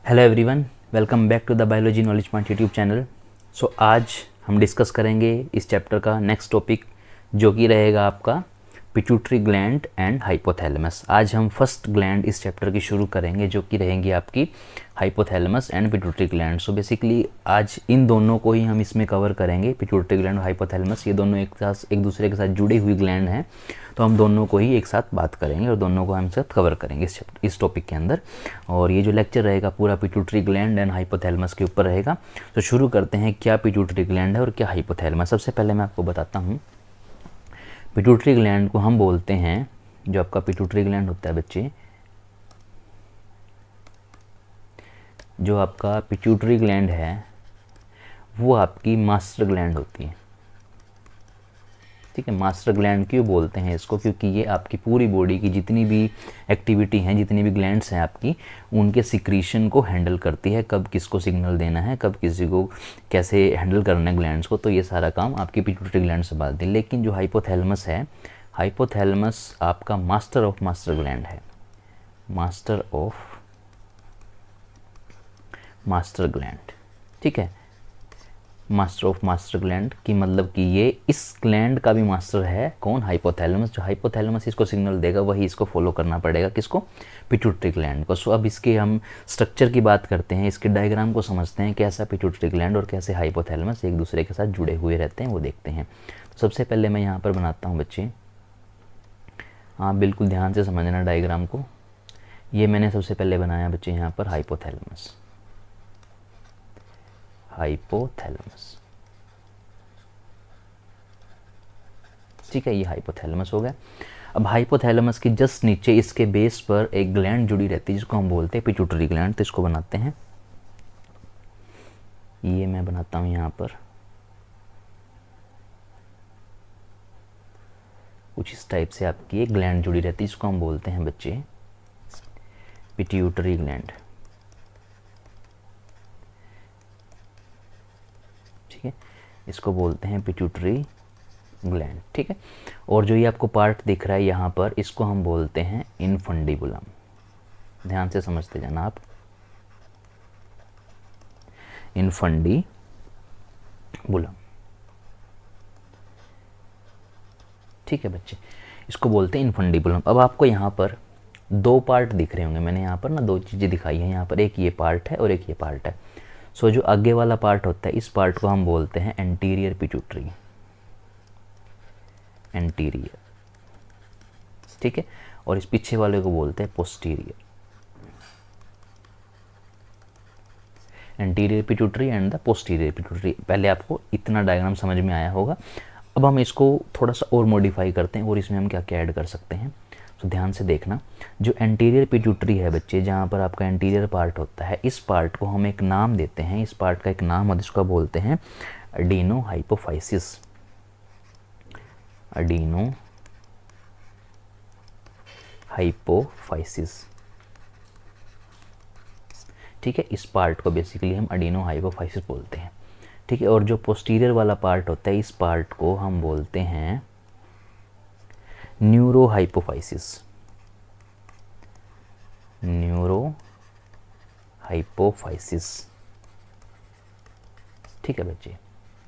Hello everyone, welcome back to the biology knowledge point YouTube channel. So आज हम discuss करेंगे इस chapter का नेक्स्ट टॉपिक, जो कि रहेगा आपका पिट्यूटरी ग्लैंड एंड हाइपोथैलेमस। आज हम फर्स्ट ग्लैंड इस चैप्टर की शुरू करेंगे, जो कि रहेंगी आपकी hypothalamus and pituitary gland. So basically आज इन दोनों को ही हम इसमें कवर करेंगे, पिट्यूटरी ग्लैंड और हाइपोथैलेमस। ये दोनों एक दूसरे के साथ जुड़ी हुई ग्लैंड हैं, तो हम दोनों को ही एक साथ बात करेंगे और दोनों को हम साथ कवर करेंगे इस टॉपिक के अंदर। और ये जो लेक्चर रहेगा पूरा पिट्यूटरी ग्लैंड एंड हाइपोथैलेमस के ऊपर रहेगा। तो शुरू करते हैं, क्या पिट्यूटरी ग्लैंड है और क्या हाइपोथैलेमस। सबसे पहले मैं आपको बताता हूँ, पिट्यूटरी ग्लैंड को हम बोलते हैं, जो आपका पिट्यूटरी ग्लैंड होता है बच्चे, जो आपका पिट्यूटरी ग्लैंड है वो आपकी मास्टर ग्लैंड होती है। ठीक है, मास्टर ग्लैंड क्यों बोलते हैं इसको? क्योंकि ये आपकी पूरी बॉडी की जितनी भी एक्टिविटी हैं, जितनी भी ग्लैंड्स हैं आपकी, उनके सिक्रीशन को हैंडल करती है। कब किसको सिग्नल देना है, कब किसी को कैसे हैंडल करना है ग्लैंड्स को, तो ये सारा काम आपकी पिट्यूटरी ग्लैंड से संभालती है। लेकिन जो हाइपोथैलेमस है, हाइपोथैलेमस आपका मास्टर ऑफ मास्टर ग्लैंड है। मास्टर ऑफ मास्टर ग्लैंड, ठीक है। मास्टर ऑफ मास्टर ग्लैंड की मतलब कि ये इस ग्लैंड का भी मास्टर है। कौन? हाइपोथैलेमस। जो हाइपोथैलेमस इसको सिग्नल देगा वही इसको फॉलो करना पड़ेगा, किसको? पिट्यूटरी ग्लैंड को। सो अब इसके हम स्ट्रक्चर की बात करते हैं, इसके डायग्राम को समझते हैं, कैसा पिट्यूटरी ग्लैंड और कैसे हाइपोथैलेमस एक दूसरे के साथ जुड़े हुए रहते हैं, वो देखते हैं। तो सबसे पहले मैं यहाँ पर बनाता हूँ बच्चे, आप बिल्कुल ध्यान से समझना डायग्राम को। ये मैंने सबसे पहले बनाया बच्चे यहाँ पर हाइपोथैलेमस। हाइपोथैलेमस, ठीक है, ये हाइपोथैलेमस हो गया। अब हाइपोथैलेमस के जस्ट नीचे इसके बेस पर एक ग्लैंड जुड़ी रहती है, जिसको हम बोलते हैं पिट्यूटरी ग्लैंड। तो इसको बनाते हैं, ये मैं बनाता हूं यहाँ पर कुछ इस टाइप से आपकी एक ग्लैंड जुड़ी रहती है, जिसको हम बोलते हैं बच्चे पिट्यूटरी ग्लैंड। ठीक है, इसको बोलते हैं पिट्यूटरी ग्लैंड, ठीक है। और जो ये आपको पार्ट दिख रहा है यहाँ पर, इसको हम बोलते हैं इनफंडिबुलम। ध्यान से समझते जाना आप, इनफंडिबुलम, ठीक है बच्चे, इसको बोलते हैं इनफंडिबुलम। अब आपको यहाँ पर दो पार्ट दिख रहे होंगे, मैंने यहाँ पर ना दो चीज़ें दिखाई हैं यहाँ पर, एक ये पार्ट है और एक ये पार्ट है। सो जो आगे वाला पार्ट होता है, इस पार्ट को हम बोलते हैं एंटीरियर पिट्यूटरी, एंटीरियर, ठीक है। और इस पीछे वाले को बोलते हैं posterior, anterior pituitary and the posterior pituitary. पहले आपको इतना डायग्राम समझ में आया होगा। अब हम इसको थोड़ा सा और मॉडिफाई करते हैं, और इसमें हम क्या क्या ऐड कर सकते हैं, तो ध्यान से देखना। जो एंटीरियर पिट्यूटरी है बच्चे, जहाँ पर आपका एंटीरियर पार्ट होता है, इस पार्ट को हम एक नाम देते हैं, इस पार्ट का एक नाम, और इसको बोलते हैं अडीनो हाइपोफाइसिस। अडीनो हाइपोफाइसिस, ठीक है। इस पार्ट को बेसिकली हम अडीनो हाइपोफाइसिस बोलते हैं, ठीक है। और जो पोस्टीरियर वाला पार्ट होता है, इस पार्ट को हम बोलते हैं न्यूरो हाइपोफाइसिस। न्यूरो हाइपोफाइसिस, ठीक है बच्चे,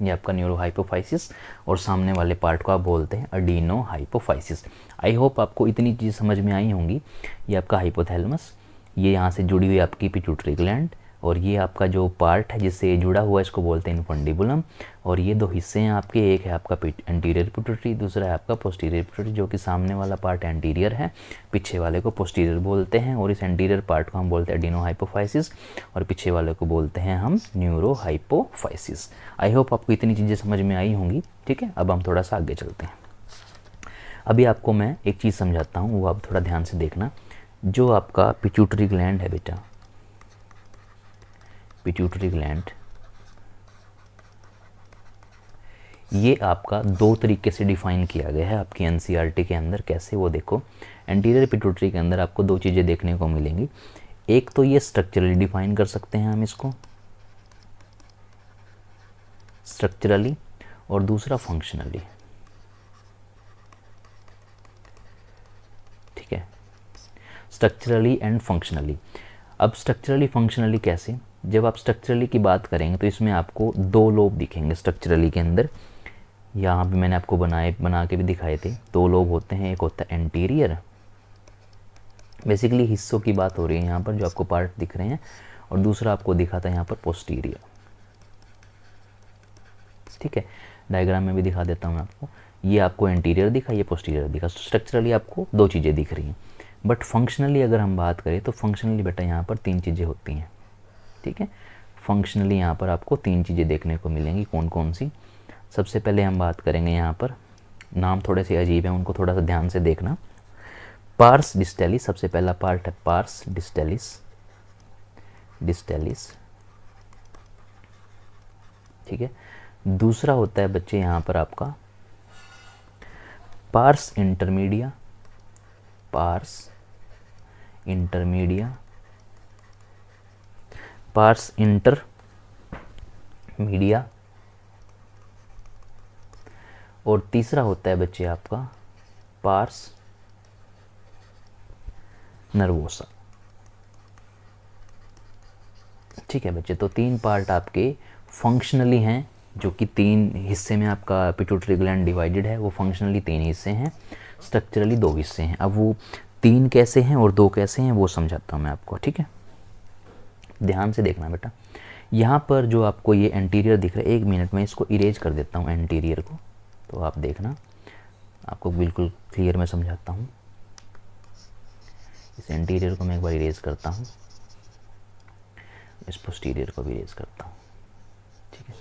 ये आपका न्यूरो हाइपोफाइसिस। और सामने वाले पार्ट को आप बोलते हैं अडीनो हाइपोफाइसिस। आई होप आपको इतनी चीज़ समझ में आई होंगी। ये आपका हाइपोथैलेमस, ये यहाँ से जुड़ी हुई आपकी पिट्यूटरी ग्लैंड, और ये आपका जो पार्ट है जिससे ये जुड़ा हुआ है, इसको बोलते हैं इनफंडिबुलम। और ये दो हिस्से हैं आपके, एक है आपका एंटीरियर पिट्यूटरी, दूसरा है आपका पोस्टीरियर पिट्यूटरी। जो कि सामने वाला पार्ट एंटीरियर है, पीछे वाले को पोस्टीरियर बोलते हैं। और इस एंटीरियर पार्ट को हम बोलते हैं एडिनो हाइपोफाइसिस, और पीछे वाले को बोलते हैं हम न्यूरो हाइपोफाइसिस। आई होप आपको इतनी चीज़ें समझ में आई होंगी, ठीक है। अब हम थोड़ा सा आगे चलते हैं। अभी आपको मैं एक चीज़ समझाता हूँ, वो आप थोड़ा ध्यान से देखना। जो आपका पिट्यूटरी ग्लैंड है बेटा, पिट्यूटरी ग्लैंड, ये आपका दो तरीके से डिफाइन किया गया है आपकी एनसीईआरटी के अंदर। कैसे? वो देखो, एंटीरियर पिट्यूटरी के अंदर आपको दो चीज़ें देखने को मिलेंगी। एक तो ये स्ट्रक्चरली डिफाइन कर सकते हैं हम इसको, स्ट्रक्चरली, और दूसरा फंक्शनली, ठीक है, स्ट्रक्चरली एंड फंक्शनली। अब स्ट्रक्चरली फंक्शनली कैसे, जब आप स्ट्रक्चरली की बात करेंगे तो इसमें आपको 2 लोब दिखेंगे स्ट्रक्चरली के अंदर। यहाँ पे मैंने आपको बना के भी दिखाए थे। 2 लोब होते हैं, एक होता है एंटीरियर, बेसिकली हिस्सों की बात हो रही है यहाँ पर जो आपको पार्ट दिख रहे हैं, और दूसरा आपको दिखा था यहाँ पर पोस्टीरियर। ठीक है, डायग्राम में भी दिखा देता हूँ मैं आपको। ये आपको एंटीरियर दिखा, ये पोस्टीरियर दिखा। स्ट्रक्चरली आपको 2 चीज़ें दिख रही हैं, बट फंक्शनली अगर हम बात करें तो फंक्शनली बेटा यहाँ पर 3 चीज़ें होती हैं। ठीक है, फंक्शनली यहाँ पर आपको 3 चीज़ें देखने को मिलेंगी। कौन कौन सी? सबसे पहले हम बात करेंगे यहाँ पर, नाम थोड़े से अजीब हैं, उनको थोड़ा सा ध्यान से देखना। पार्स डिस्टेलिस, सबसे पहला पार्ट है पार्स डिस्टेलिस, डिस्टेलिस। ठीक है, दूसरा होता है बच्चे यहाँ पर आपका parse intermedia, parse intermedia, parse intermedia, और तीसरा होता है बच्चे आपका पार्स नर्वोसा। ठीक है बच्चे, तो 3 पार्ट आपके फंक्शनली हैं, जो कि 3 हिस्से में आपका पिट्यूटरी ग्लैंड डिवाइडेड है। वो फंक्शनली 3 हिस्से हैं, स्ट्रक्चरली 2 हिस्से हैं। अब वो 3 कैसे हैं और 2 कैसे हैं वो समझाता हूँ मैं आपको। ठीक है, ध्यान से देखना बेटा। यहाँ पर जो आपको ये एंटीरियर दिख रहा है, 1 मिनट में इसको इरेज कर देता हूँ एंटीरियर को, तो आप देखना, आपको बिल्कुल क्लियर मैं समझाता हूँ। इस एंटीरियर को मैं एक बार इरेज करता हूँ, इस पोस्टीरियर को भी इरेज करता हूँ। ठीक है,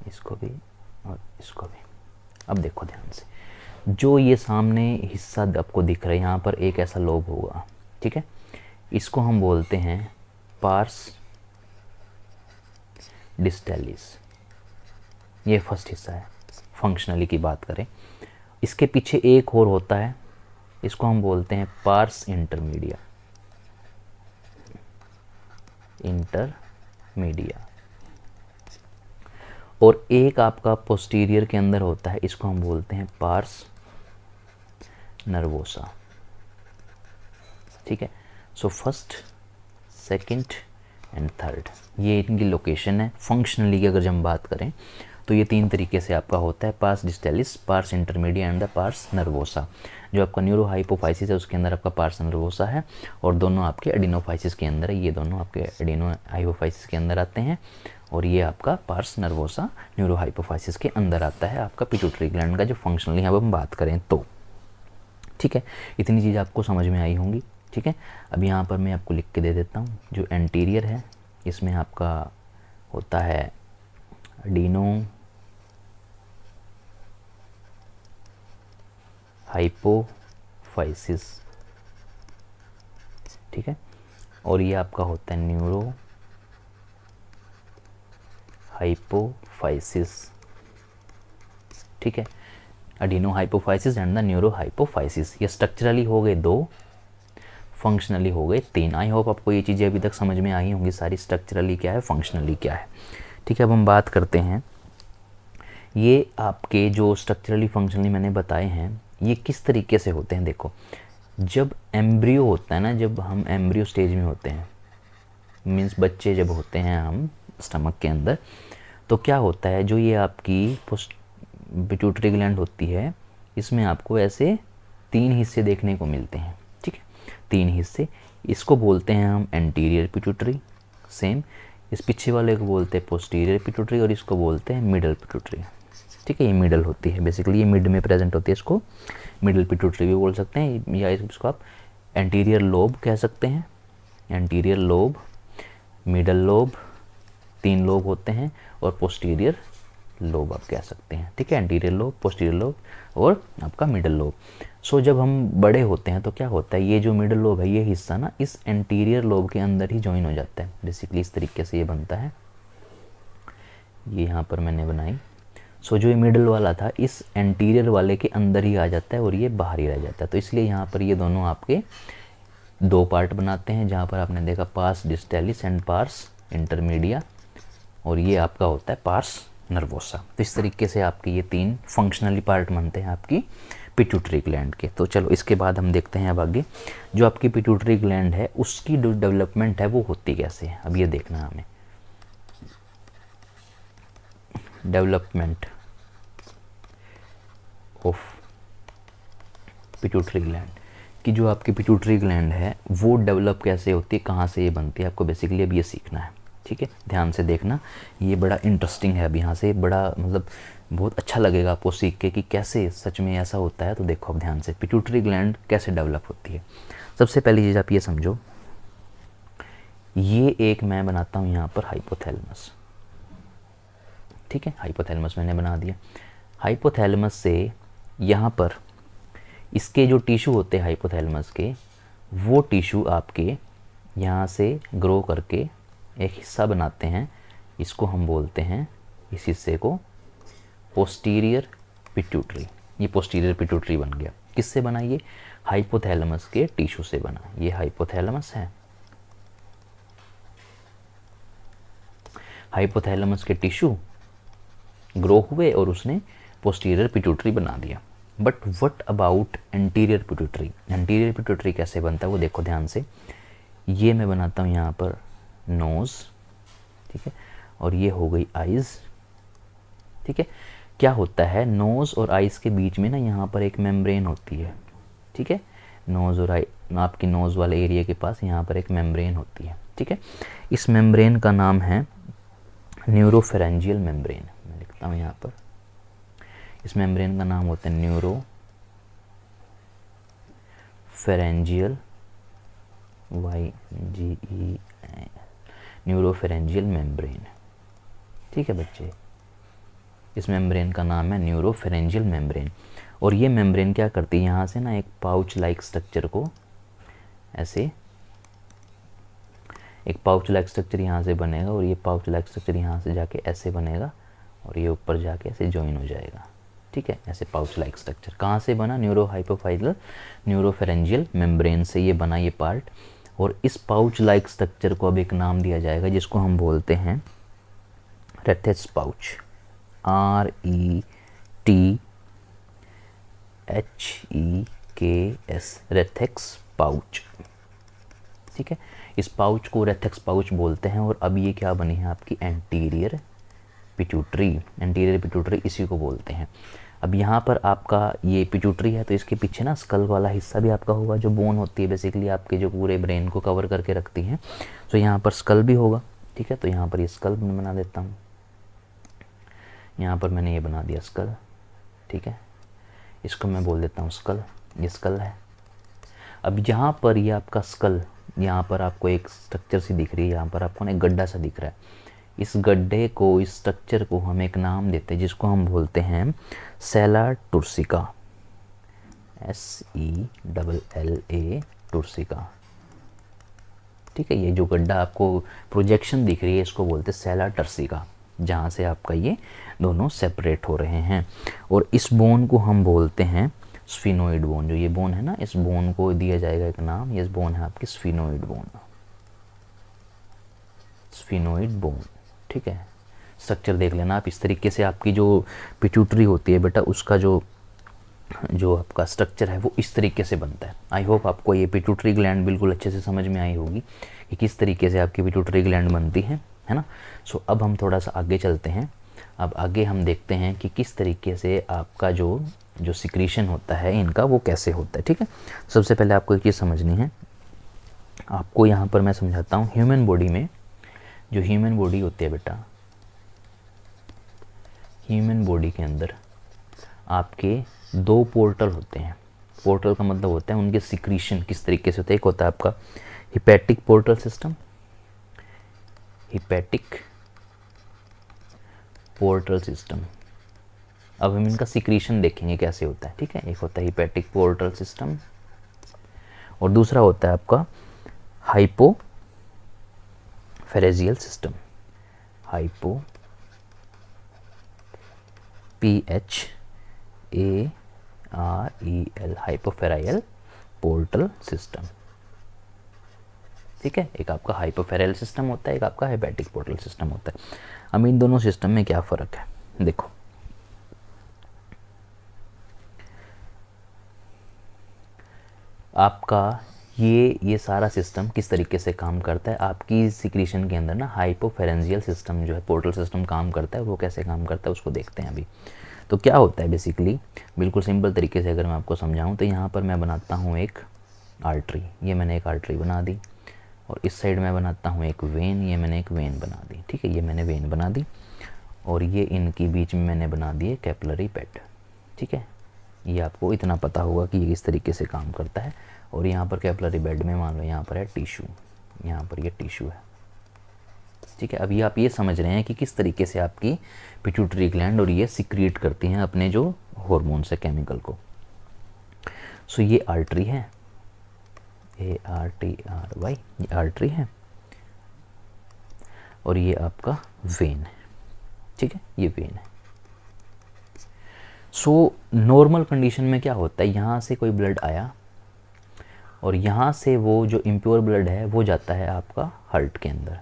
इसको भी और इसको भी। अब देखो ध्यान से, जो ये सामने हिस्सा आपको दिख रहा है, यहाँ पर एक ऐसा लोब होगा। ठीक है, इसको हम बोलते हैं पार्स डिस्टेलिस। ये फर्स्ट हिस्सा है फंक्शनली की बात करें। इसके पीछे एक और होता है, इसको हम बोलते हैं पार्स इंटरमीडिया, इंटरमीडिया। और एक आपका पोस्टीरियर के अंदर होता है, इसको हम बोलते हैं पार्स नर्वोसा। ठीक है, so first, second and third, ये इनकी लोकेशन है। फंक्शनली की अगर हम बात करें तो ये 3 तरीके से आपका होता है, pars distalis, pars intermedia and the pars nervosa. जो आपका न्यूरो हाइपोफाइसिस है उसके अंदर आपका पार्स नर्वोसा है, और दोनों आपके एडिनोफाइसिस के अंदर है। ये दोनों आपके एडिनो हाइपोफाइसिस के अंदर आते हैं, और ये आपका पार्स नर्वोसा न्यूरो हाइपोफाइसिस के अंदर आता है आपका पिट्यूटरी ग्लैंड का, जो फंक्शनली अब हम बात करें तो। ठीक है, इतनी चीज़ आपको समझ में आई होंगी। ठीक है, अब यहाँ पर मैं आपको लिख के दे देता हूँ। जो एंटीरियर है इसमें आपका होता है एडिनो हाइपोफाइसिस। ठीक है, और ये आपका होता है न्यूरो हाइपोफाइसिस। ठीक है, adeno hypophysis and the neuro hypophysis. ये स्ट्रक्चरली हो गए 2, फंक्शनली हो गए 3। आई होप आपको ये चीज़ें अभी तक समझ में आई होंगी सारी, स्ट्रक्चरली क्या है, फंक्शनली क्या है। ठीक है, अब हम बात करते हैं, ये आपके जो स्ट्रक्चरली फंक्शनली मैंने बताए हैं ये किस तरीके से होते हैं। देखो, जब एम्ब्रियो होता है ना, जब हम एम्ब्रियो स्टेज में होते हैं, मीन्स बच्चे जब होते हैं हम स्टमक के अंदर, तो क्या होता है, जो ये आपकी पिट्यूटरी ग्लैंड होती है, इसमें आपको ऐसे 3 हिस्से देखने को मिलते हैं। ठीक है, 3 हिस्से, इसको बोलते हैं हम एंटीरियर पिट्यूटरी, सेम। इस पीछे वाले को बोलते हैं पोस्टीरियर पिट्यूटरी, और इसको बोलते हैं मिडल पिट्यूटरी। ठीक है, ये मिडल होती है, बेसिकली ये मिड में प्रेजेंट होती है, इसको मिडल पिट्यूटरी भी बोल सकते हैं, या इसको आप एंटीरियर लोब कह सकते हैं। Anterior lobe, middle lobe, 3 lobe होते हैं, और पोस्टीरियर लोब आप कह सकते हैं। ठीक है, एंटीरियर लोब, पोस्टीरियर लोब और आपका मिडल लोब। सो जब हम बड़े होते हैं तो क्या होता है, ये जो मिडल लोब है ये हिस्सा ना इस एंटीरियर लोब के अंदर ही ज्वाइन हो जाता है। बेसिकली इस तरीके से ये बनता है, ये यहाँ पर मैंने बनाई। सो जो ये मिडल वाला था इस एंटीरियर वाले के अंदर ही आ जाता है, और ये बाहर ही रह जाता है। तो इसलिए यहाँ पर ये दोनों आपके 2 पार्ट बनाते हैं, जहाँ पर आपने देखा pars distalis and pars intermedia, और ये आपका होता है पार्स नर्वोसा। तो इस तरीके से आपके ये 3 फंक्शनली पार्ट बनते हैं आपकी पिट्यूटरी ग्लैंड के। तो चलो इसके बाद हम देखते हैं अब आगे जो आपकी पिट्यूटरी ग्लैंड है उसकी जो डेवलपमेंट है वो होती कैसे है। अब ये देखना है हमें, डेवलपमेंट ऑफ पिट्यूटरी ग्लैंड कि जो आपकी पिट्यूटरी ग्लैंड है वो डेवलप कैसे होती है, कहाँ से ये बनती है, आपको बेसिकली अब ये सीखना है। ठीक है, ध्यान से देखना, ये बड़ा इंटरेस्टिंग है। अब यहाँ से बड़ा मतलब बहुत अच्छा लगेगा आपको सीख के कि कैसे सच में ऐसा होता है। तो देखो अब ध्यान से, पिट्यूटरी ग्लैंड कैसे डेवलप होती है। सबसे पहली चीज़ आप ये समझो, ये एक मैं बनाता हूँ यहाँ पर हाइपोथैलेमस। ठीक है, हाइपोथैलेमस मैंने बना दिया। हाइपोथैलेमस से यहाँ पर इसके जो टिश्यू होते हैं हाइपोथैलेमस के, वो टिश्यू आपके यहाँ से ग्रो करके एक हिस्सा बनाते हैं। इसको हम बोलते हैं, इस हिस्से को पोस्टीरियर पिट्यूटरी। ये पोस्टीरियर पिट्यूटरी बन गया। किससे बना? ये हाइपोथैलेमस के टिश्यू से बना। ये हाइपोथैलेमस है, हाइपोथैलेमस के टिश्यू ग्रो हुए और उसने पोस्टीरियर पिट्यूटरी बना दिया। But what about anterior pituitary? Anterior pituitary कैसे बनता है वो देखो ध्यान से। ये मैं बनाता हूँ यहाँ पर नोज़, ठीक है, और ये हो गई आइज़। ठीक है, क्या होता है नोज़ और आइज़ के बीच में ना यहाँ पर एक मेम्ब्रेन होती है। ठीक है, नोज़ और आई, आपकी नोज़ वाले एरिया के पास यहाँ पर एक मेम्ब्रेन होती है। ठीक है, इस मेम्ब्रेन का नाम है न्यूरोफेरेंजियल मेम्ब्रेन। मैं लिखता हूँ यहाँ पर, इस मेम्ब्रेन का नाम होता है न्यूरोफेरेंजियल, YGE, न्यूरोफेरेंजियल मेम्ब्रेन। ठीक है बच्चे, इस मेम्ब्रेन का नाम है न्यूरोफेरेंजियल मेम्ब्रेन। और ये मेम्ब्रेन क्या करती है, यहाँ से ना एक पाउच लाइक स्ट्रक्चर को ऐसे, एक पाउच लाइक स्ट्रक्चर यहाँ से बनेगा और ये पाउच लाइक स्ट्रक्चर यहाँ से जाके ऐसे बनेगा और ये ऊपर जाके ऐसे ज्वाइन हो जाएगा। ठीक है, ऐसे पाउच लाइक स्ट्रक्चर कहाँ से बना? न्यूरोहाइपोफाइलर न्यूरोफेरेंजियल मेम्ब्रेन से ये बना ये पार्ट। और इस पाउच लाइक स्ट्रक्चर को अब एक नाम दिया जाएगा जिसको हम बोलते हैं रेथेस पाउच, RETHEKS, रेथेक्स पाउच। ठीक है, इस पाउच को रेथेक्स पाउच बोलते हैं। और अब ये क्या बनी है आपकी एंटीरियर पिट्यूटरी। एंटीरियर पिट्यूटरी इसी को बोलते हैं। अब यहाँ पर आपका ये पिट्यूटरी है तो इसके पीछे ना स्कल वाला हिस्सा भी आपका होगा, जो बोन होती है बेसिकली आपके जो पूरे ब्रेन को कवर करके रखती है। तो यहाँ पर स्कल भी होगा। ठीक है, तो यहाँ पर ये स्कल बना देता हूँ, यहाँ पर मैंने ये बना दिया स्कल। ठीक है, इसको मैं बोल देता हूँ स्कल, ये स्कल है। अब यहाँ पर ये आपका स्कल, यहाँ पर आपको एक स्ट्रक्चर सी दिख रही है, यहाँ पर आपको ना एक गड्ढा सा दिख रहा है। इस गड्ढे को, इस स्ट्रक्चर को हम एक नाम देते हैं जिसको हम बोलते हैं सेला टुर्सिका, SELLA टुर्सिका। ठीक है, ये जो गड्ढा आपको प्रोजेक्शन दिख रही है इसको बोलते हैं सेला टर्सिका, जहाँ से आपका ये दोनों सेपरेट हो रहे हैं। और इस बोन को हम बोलते हैं स्फिनोइड बोन। जो ये बोन है ना, इस बोन को दिया जाएगा एक नाम, ये बोन है आपकी स्फिनोइड बोन, स्फिनोइड बोन। ठीक है, स्ट्रक्चर देख लेना आप। इस तरीके से आपकी जो पिट्यूटरी होती है बेटा, उसका जो आपका स्ट्रक्चर है वो इस तरीके से बनता है। आई होप आपको ये पिट्यूटरी ग्लैंड बिल्कुल अच्छे से समझ में आई होगी कि किस तरीके से आपकी पिट्यूटरी ग्लैंड बनती है ना। सो अब हम थोड़ा सा आगे चलते हैं। अब आगे हम देखते हैं कि किस तरीके से आपका जो सिक्रीशन होता है इनका वो कैसे होता है। ठीक है, सबसे पहले आपको एक चीज़ समझनी है। आपको यहाँ पर मैं समझाता हूँ। ह्यूमन बॉडी में जो ह्यूमन बॉडी होती है बेटा, ह्यूमन बॉडी के अंदर आपके 2 पोर्टल होते हैं। पोर्टल का मतलब होता है उनके सिक्रीशन किस तरीके से होता है। एक होता है आपका hepatic portal system, hepatic portal system. अब हम इनका सिक्रीशन देखेंगे कैसे होता है। ठीक है, एक होता है हिपैटिक पोर्टल सिस्टम और दूसरा होता है आपका हाइपोफेरेजियल सिस्टम, PHAREL, हाइपोफेराइल पोर्टल सिस्टम। ठीक है, एक आपका हाइपोफेराइल सिस्टम होता है, एक आपका हिपैटिक पोर्टल सिस्टम होता है। अब इन दोनों सिस्टम में क्या फ़र्क है देखो आपका ये सारा सिस्टम किस तरीके से काम करता है। आपकी सिक्रीशन के अंदर ना हाइपोफेरेंजियल सिस्टम जो है, पोर्टल सिस्टम काम करता है। वो कैसे काम करता है उसको देखते हैं अभी। तो क्या होता है बेसिकली, बिल्कुल सिंपल तरीके से अगर मैं आपको समझाऊं तो यहाँ पर मैं बनाता हूँ एक आर्टरी, ये मैंने एक आर्टरी बना दी, और इस साइड मैं बनाता हूँ एक वेन, ये मैंने एक वेन बना दी, ठीक है, ये मैंने वेन बना दी, और ये इनकी बीच में मैंने बना दिए कैपिलरी बेड, ठीक है। ये आपको इतना पता होगा कि ये किस तरीके से काम करता है। और यहाँ पर कैपिलरी बेड में मान लो यहाँ पर है टिश्यू, यहाँ पर ये टिश्यू है, ठीक है। अभी आप ये समझ रहे हैं कि किस तरीके से आपकी पिट्यूटरी ग्लैंड और ये सिक्रीट करती हैं अपने जो हार्मोन से केमिकल को। सो ये आर्टरी है, ARTRY, ये आर्टरी है, और ये आपका वेन है, ठीक है, ये वेन है। सो नॉर्मल कंडीशन में क्या होता है, यहाँ से कोई ब्लड आया और यहाँ से वो जो इम्प्योर ब्लड है वो जाता है आपका हार्ट के अंदर।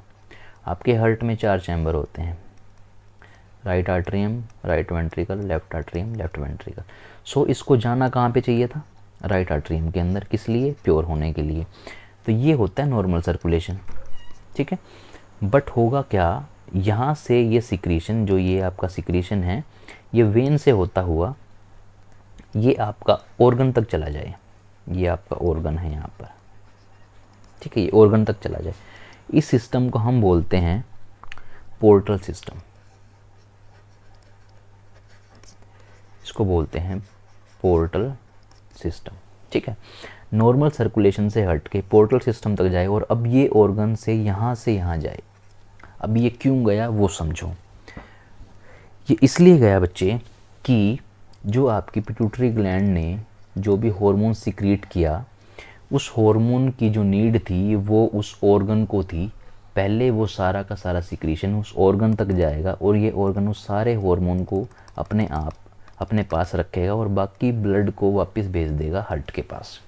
आपके हार्ट में 4 चैम्बर होते हैं, right atrium, right ventricle, left atrium, left ventricle. So इसको जाना कहाँ पे चाहिए था, राइट आर्टरियम के अंदर, किस लिए, प्योर होने के लिए। तो ये होता है नॉर्मल सर्कुलेशन, ठीक है। बट होगा क्या, यहाँ से ये सिक्रीशन, जो ये आपका सिक्रीशन है, ये वेन से होता हुआ ये आपका ऑर्गन तक चला जाए। ये आपका ऑर्गन है यहाँ पर, ठीक है, ये ऑर्गन तक चला जाए। इस सिस्टम को हम बोलते हैं पोर्टल सिस्टम, इसको बोलते हैं पोर्टल सिस्टम, ठीक है। नॉर्मल सर्कुलेशन से हट के पोर्टल सिस्टम तक जाए, और अब ये ऑर्गन से यहाँ जाए। अब ये क्यों गया वो समझो। ये इसलिए गया बच्चे कि जो आपकी पिट्यूटरी ग्लैंड ने जो भी हार्मोन सिक्रीट किया, उस हार्मोन की जो नीड थी वो उस ऑर्गन को थी। पहले वो सारा का सारा सिक्रीशन उस ऑर्गन तक जाएगा, और ये ऑर्गन उस सारे हार्मोन को अपने आप अपने पास रखेगा, और बाकी ब्लड को वापस भेज देगा हार्ट के पास।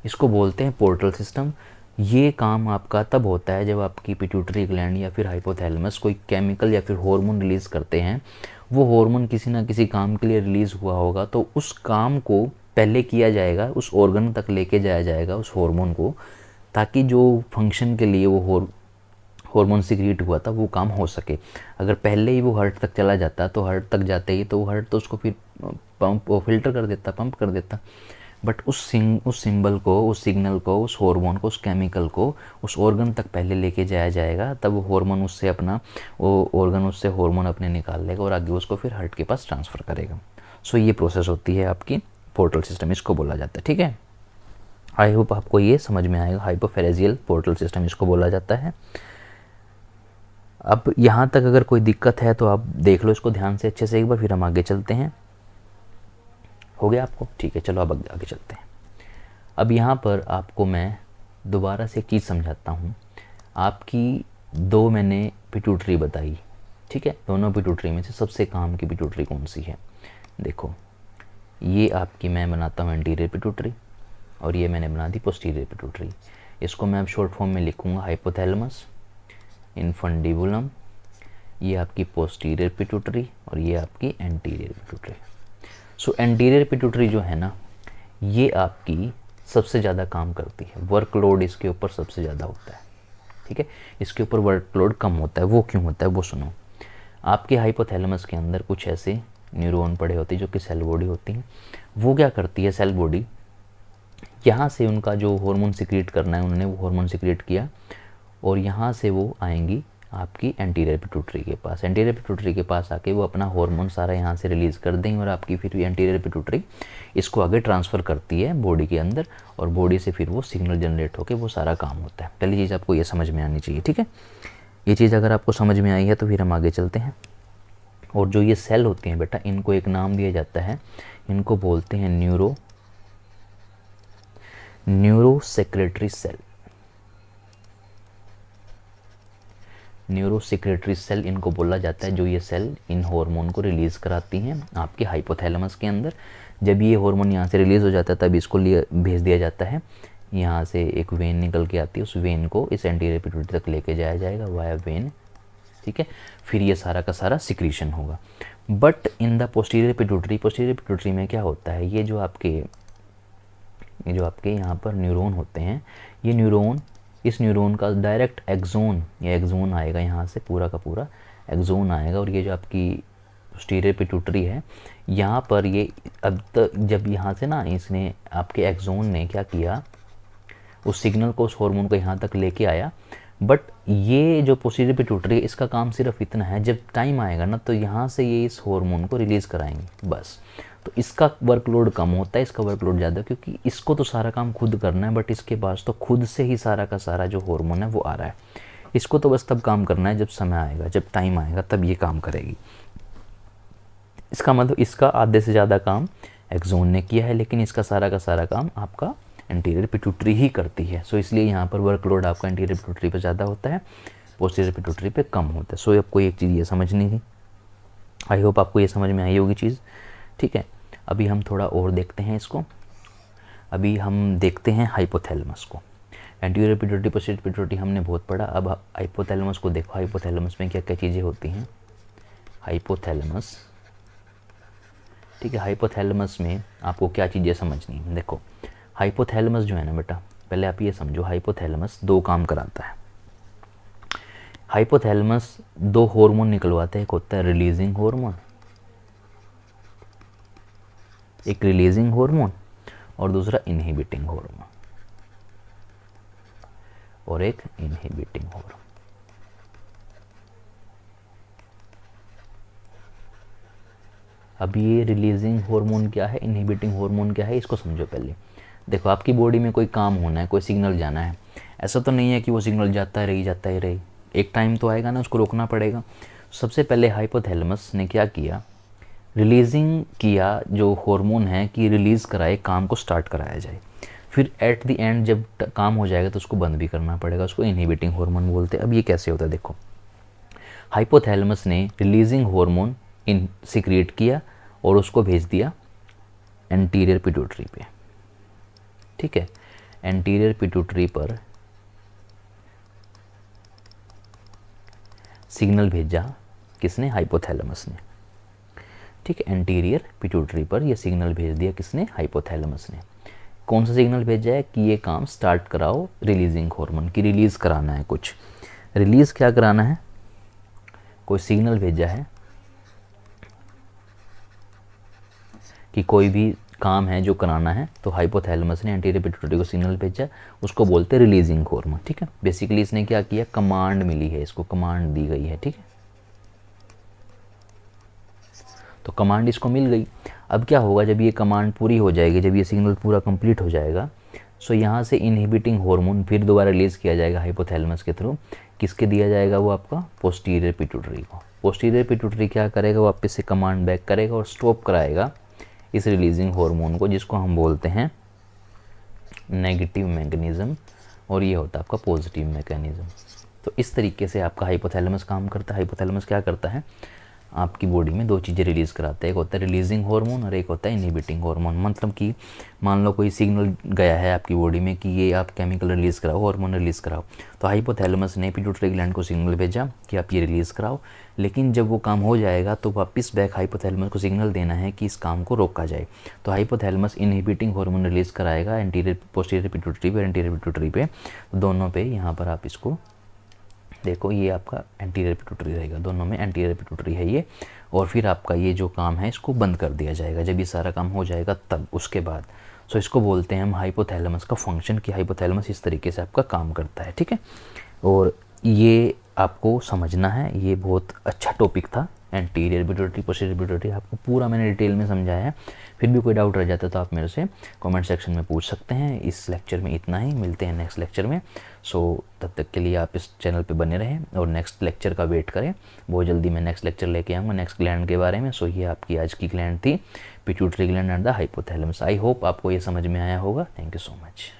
इसको बोलते हैं पोर्टल सिस्टम। ये काम आपका तब होता है जब आपकी पिट्यूटरी ग्लैंड या फिर हाइपोथैलेमस कोई केमिकल या फिर हार्मोन रिलीज़ करते हैं। वो हार्मोन किसी ना किसी काम के लिए रिलीज़ हुआ होगा, तो उस काम को पहले किया जाएगा, उस ऑर्गन तक लेके जाया जाएगा उस हार्मोन को, ताकि जो फंक्शन के लिए वो हार्मोन सिक्रीट हुआ था वो काम हो सके। अगर पहले ही वो हार्ट तक चला जाता तो हार्ट तक जाते ही तो हार्ट तो उसको फिर फिल्टर कर देता, पंप कर देता। बट उस सिंबल को, उस सिग्नल को, उस हार्मोन को, उस केमिकल को उस ऑर्गन तक पहले लेके जाया जाएगा, तब वो हार्मोन उससे अपना वो ऑर्गन उससे हार्मोन अपने निकाल लेगा और आगे उसको फिर हार्ट के पास ट्रांसफ़र करेगा। सो ये प्रोसेस होती है आपकी पोर्टल सिस्टम, इसको बोला जाता है, ठीक है। आई होप आपको ये समझ में आएगा। हाइपोफेरेजियल पोर्टल सिस्टम इसको बोला जाता है। अब यहाँ तक अगर कोई दिक्कत है तो आप देख लो इसको ध्यान से अच्छे से एक बार, फिर हम आगे चलते हैं। हो गया आपको, ठीक है, चलो अब आगे चलते हैं। अब यहाँ पर आपको मैं दोबारा से एक चीज़ समझाता हूँ। आपकी 2 मैंने पिट्यूटरी बताई, ठीक है। दोनों पिट्यूटरी में से सबसे काम की पिट्यूटरी कौन सी है, देखो ये आपकी मैं बनाता हूँ एंटीरियर पिट्यूटरी, और ये मैंने बना दी पोस्टीरियर पिट्यूटरी। इसको मैं अब शॉर्ट फॉर्म में लिखूँगा हाइपोथैलेमस, इन्फंडिबुलम, ये आपकी पोस्टीरियर पिट्यूटरी, और ये आपकी एंटीरियर पिट्यूटरी। सो एंटीरियर पिट्यूटरी जो है ना, ये आपकी सबसे ज़्यादा काम करती है। वर्कलोड इसके ऊपर सबसे ज़्यादा होता है, ठीक है। इसके ऊपर वर्कलोड कम होता है। वो क्यों होता है वो सुनो। आपके हाइपोथैलेमस के अंदर कुछ ऐसे न्यूरॉन पड़े होते हैं जो कि सेल बॉडी होती हैं। वो क्या करती है, सेल बॉडी यहाँ से उनका जो हार्मोन सिक्रीट करना है उन्होंने वो हार्मोन सिक्रीट किया, और यहाँ से वो आएंगी आपकी एंटीरियर पिट्यूटरी के पास। एंटीरियर पिट्यूटरी के पास आके वो अपना हार्मोन सारा यहाँ से रिलीज़ कर देंगे, और आपकी फिर एंटीरियर पिट्यूटरी इसको आगे ट्रांसफ़र करती है बॉडी के अंदर, और बॉडी से फिर वो सिग्नल जनरेट होकर वो सारा काम होता है। पहली चीज़ आपको ये समझ में आनी चाहिए, ठीक है। ये चीज़ अगर आपको समझ में आई है तो फिर हम आगे चलते हैं। और जो ये सेल होती हैं बेटा, इनको एक नाम दिया जाता है, इनको बोलते हैं neuro secretory cell. Neuro secretory cell इनको बोला जाता है, जो ये सेल इन हार्मोन को रिलीज़ कराती हैं आपके हाइपोथैलेमस के अंदर। जब ये हार्मोन यहाँ से रिलीज़ हो जाता है तब इसको भेज दिया जाता है, यहाँ से एक वेन निकल के आती है, उस वेन को इस एंटीरियर पिट्यूटरी तक लेके जाया जाएगा वाया वेन, ठीक है। फिर ये सारा का सारा सिक्रीशन होगा। But in the posterior pituitary में क्या होता है, ये जो आपके यहाँ पर न्यूरॉन होते हैं, ये न्यूरॉन, इस न्यूरॉन का डायरेक्ट एक्सोन आएगा, यहाँ से पूरा का पूरा एक्सोन आएगा। और ये जो आपकी पोस्टीरियर पिट्यूटरी है, यहाँ पर ये अब तक जब यहाँ से ना इसने आपके एक्सोन ने क्या किया, उस सिग्नल को, उस हार्मोन को यहाँ तक लेके आया। बट ये जो पोस्टीरियर पिट्यूटरी है, इसका काम सिर्फ इतना है, जब टाइम आएगा ना तो यहाँ से ये इस हार्मोन को रिलीज़ कराएंगे बस। तो इसका वर्कलोड कम होता है, इसका वर्कलोड ज़्यादा, क्योंकि इसको तो सारा काम खुद करना है, बट इसके पास तो खुद से ही सारा का सारा जो हार्मोन है वो आ रहा है। इसको तो बस तब काम करना है जब समय आएगा, जब टाइम आएगा तब ये काम करेगी। इसका मतलब इसका आधे से ज़्यादा काम एक्सोन ने किया है, लेकिन इसका सारा का सारा काम आपका एंटीरियर पिट्यूटरी ही करती है। सो इसलिए यहाँ पर वर्कलोड आपका एंटीरियर पिट्यूटरी पे ज़्यादा होता है, पोस्टीरियर पिट्यूटरी पे कम होता है। सो आपको एक चीज़ ये समझनी थी, आई होप आपको ये समझ में आई होगी चीज़, ठीक है। अभी हम थोड़ा और देखते हैं इसको। अभी हम देखते हैं हाइपोथैलेमस को। एंटीरियर पिट्यूटरी, पोस्टीरियर पिट्यूटरी हमने बहुत पढ़ा, अब हाइपोथैलेमस को देखो। हाइपोथैलेमस में क्या क्या चीज़ें होती हैं। हाइपोथैलेमस, ठीक है, हाइपोथैलेमस में आपको क्या चीज़ें समझनी है। देखो हाइपोथैलेमस जो है ना बेटा, पहले आप ये समझो, हाइपोथैलेमस दो काम कराता है। हाइपोथैलेमस दो हार्मोन निकलवाता है, एक होता है रिलीजिंग हार्मोन, एक रिलीजिंग हार्मोन, और दूसरा इनहिबिटिंग हार्मोन, और एक इनहिबिटिंग हार्मोन। अब ये रिलीजिंग हार्मोन क्या है, इनहिबिटिंग हार्मोन क्या है, इसको समझो पहले। देखो आपकी बॉडी में कोई काम होना है, कोई सिग्नल जाना है, ऐसा तो नहीं है कि वो सिग्नल जाता ही रही, एक टाइम तो आएगा ना, उसको रोकना पड़ेगा। सबसे पहले हाइपोथैलेमस ने क्या किया, रिलीजिंग किया जो हार्मोन है कि रिलीज़ कराए, काम को स्टार्ट कराया जाए। फिर एट द एंड जब काम हो जाएगा तो उसको बंद भी करना पड़ेगा, उसको इनहिबिटिंग हार्मोन बोलते हैं। अब ये कैसे होता है, देखो हाइपोथैलेमस ने रिलीजिंग हार्मोन इन सिक्रिएट किया और उसको भेज दिया एंटीरियर पिट्यूटरी पे, ठीक है। एंटीरियर पिट्यूटरी पर सिग्नल भेजा किसने, हाइपोथैलेमस ने, ठीक है। एंटीरियर पिट्यूटरी पर यह सिग्नल भेज दिया किसने, हाइपोथैलेमस ने। कौन सा सिग्नल भेजा है कि ये काम स्टार्ट कराओ, रिलीजिंग हार्मोन की रिलीज़ कराना है, कुछ रिलीज़ क्या कराना है, कोई सिग्नल भेजा है कि कोई भी काम है जो कराना है, तो हाइपोथैलेमस ने एंटीरियर पिट्यूटरी को सिग्नल भेजा, उसको बोलते हैं रिलीजिंग हार्मोन, ठीक है। बेसिकली इसने क्या किया, कमांड मिली है, इसको कमांड दी गई है, ठीक है। तो कमांड इसको मिल गई। अब क्या होगा, जब ये कमांड पूरी हो जाएगी, जब ये सिग्नल पूरा कंप्लीट हो जाएगा, सो यहाँ से इनहिबिटिंग हार्मोन फिर दोबारा रिलीज़ किया जाएगा हाइपोथैलेमस के थ्रू। किसके दिया जाएगा, वो आपका पोस्टीरियर पिट्यूटरी को। पोस्टीरियर पिट्यूटरी क्या करेगा, वापस से कमांड बैक करेगा और स्टॉप कराएगा इस रिलीजिंग हार्मोन को, जिसको हम बोलते हैं नेगेटिव मैकेनिज़्म, और ये होता है आपका पॉजिटिव मैकेनिज़्म। तो इस तरीके से आपका हाइपोथैलेमस काम करता है। हाइपोथैलेमस क्या करता है, आपकी बॉडी में दो चीज़ें रिलीज़ कराता है, एक होता है रिलीजिंग हार्मोन और एक होता है इनहिबिटिंग हार्मोन। मतलब कि मान लो कोई सिग्नल गया है आपकी बॉडी में कि ये आप केमिकल रिलीज़ कराओ, हार्मोन रिलीज़ कराओ, तो हाइपोथैलेमस ने पिट्यूटरी ग्लैंड को सिग्नल भेजा कि आप ये रिलीज़ कराओ। लेकिन जब वो काम हो जाएगा तो वापस बैक हाइपोथैलेमस को सिग्नल देना है कि इस काम को रोका जाए। तो हाइपोथैलेमस इनहिबिटिंग हार्मोन रिलीज़ कराएगा एंटीरियर पोस्टीरियर पिट्यूटरी पे, एंटीरियर पिट्यूटरी पे, दोनों पे। यहाँ पर आप इसको देखो, ये आपका एंटीरियर पिट्यूटरी रहेगा, दोनों में एंटीरियर पिट्यूटरी है ये। और फिर आपका ये जो काम है इसको बंद कर दिया जाएगा जब ये सारा काम हो जाएगा, तब उसके बाद। सो इसको बोलते हैं हम हाइपोथैलेमस का फंक्शन, कि हाइपोथैलेमस इस तरीके से आपका काम करता है, ठीक है। और ये आपको समझना है, ये बहुत अच्छा टॉपिक था, एंटीरियर पिट्यूटरी पोस्टीरियर पिट्यूटरी, आपको पूरा मैंने डिटेल में समझाया है। फिर भी कोई डाउट रह जाता है तो आप मेरे से कमेंट सेक्शन में पूछ सकते हैं। इस लेक्चर में इतना ही, मिलते हैं नेक्स्ट लेक्चर में। सो तब तक के लिए आप इस चैनल पे बने रहें और नेक्स्ट लेक्चर का वेट करें। बहुत जल्दी मैं नेक्स्ट लेक्चर लेके आऊँगा नेक्स्ट ग्लैंड के बारे में। सो ये आपकी आज की ग्लैंड थी, pituitary gland and the hypothalamus. I hope आपको ये समझ में आया होगा। Thank you so much.